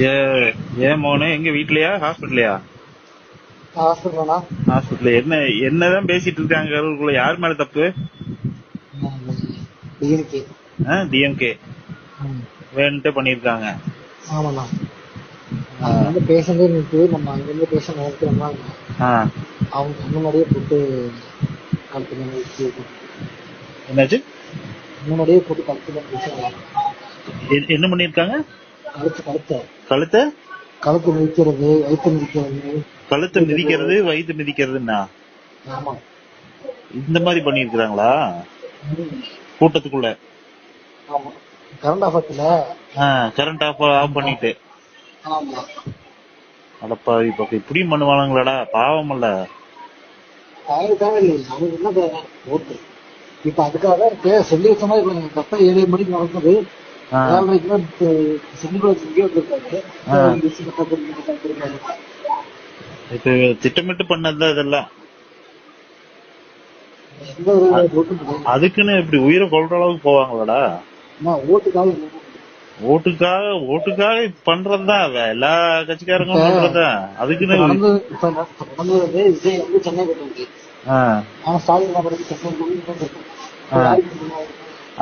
ஏ ஏன் மோனே எங்க வீட்லயா ஹாஸ்பிட்டலையா? ஹாஸ்பிட்டலா? ஹாஸ்பிட்டல் என்னதான் பேசிட்டு இருக்காங்க அவங்களுக்குள்ள? யார் மேல தப்பு? டிஎன்கே. டிஎம்கே வேணுட்டே பண்ணிருக்காங்க. ஆமாண்ணா. அங்கிருந்து பேஷண்டே நிறுத்து, நம்ம அங்கிருந்து பேஷண்ட் நிறுத்துறோம்னா அவங்க முன்னாடியே போட்டு கழுத்துல என்னாச்சு? முன்னாடியே போட்டு கழுத்துல என்ன பண்ணிருக்காங்க? கழுத்தை கழுத்தை கழுத்து மிதிக்கிறது, வயிற்று மிதிக்கிறது. கழுத்தை மிதிக்கிறது, வயிற்று மிதிக்கிறதுன்னா ஆமா, இந்த மாதிரி பண்ணிருக்காங்களா கூட்டத்துக்குள்ள? ஆமா. கரண்ட் ஆஃபத்துல கரண்ட் ஆஃப் பண்ணிட்டு. ஆமா. அடப்பா, இப்ப இப்படியும் பண்ணுவானுங்களாடா, பாவம் இல்ல. தேவையில்லை, அவனுக்கு என்ன தேவை? ஓட்டு. இப்ப அதுக்காக சொல்லி வச்ச மாதிரி கரெக்டா 7 மணிக்கு நடக்குது. 7:30 சென்ட்ரல் இங்கே வந்திருக்காரு. இப்ப திட்டமிட்டு பண்ணதுதான் இதெல்லாம். அதுக்குன்னு இப்படி உயிரை கொள்ற அளவுக்கு போவாங்களாடா? ஓட்டுக்காக பண்றதுதான் எல்லா கட்சிக்காரங்களும் பண்றதுதான். அதுக்குன்னு விஜய் வந்து சென்னை போட்டு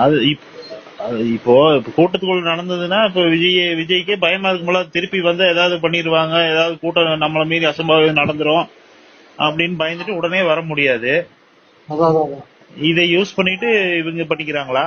அது இப்போ கூட்டத்துக்குள்ள நடந்ததுன்னா இப்ப விஜய்க்கே பயமா இருக்கும்போல, திருப்பி வந்து ஏதாவது பண்ணிடுவாங்க, ஏதாவது கூட்டம் நம்மள மீறி அசம்பாவிதம் நடந்துரும் அப்படின்னு பயந்துட்டு உடனே வர முடியாது. இதை யூஸ் பண்ணிட்டு இவங்க பண்ணிக்கிறாங்களா?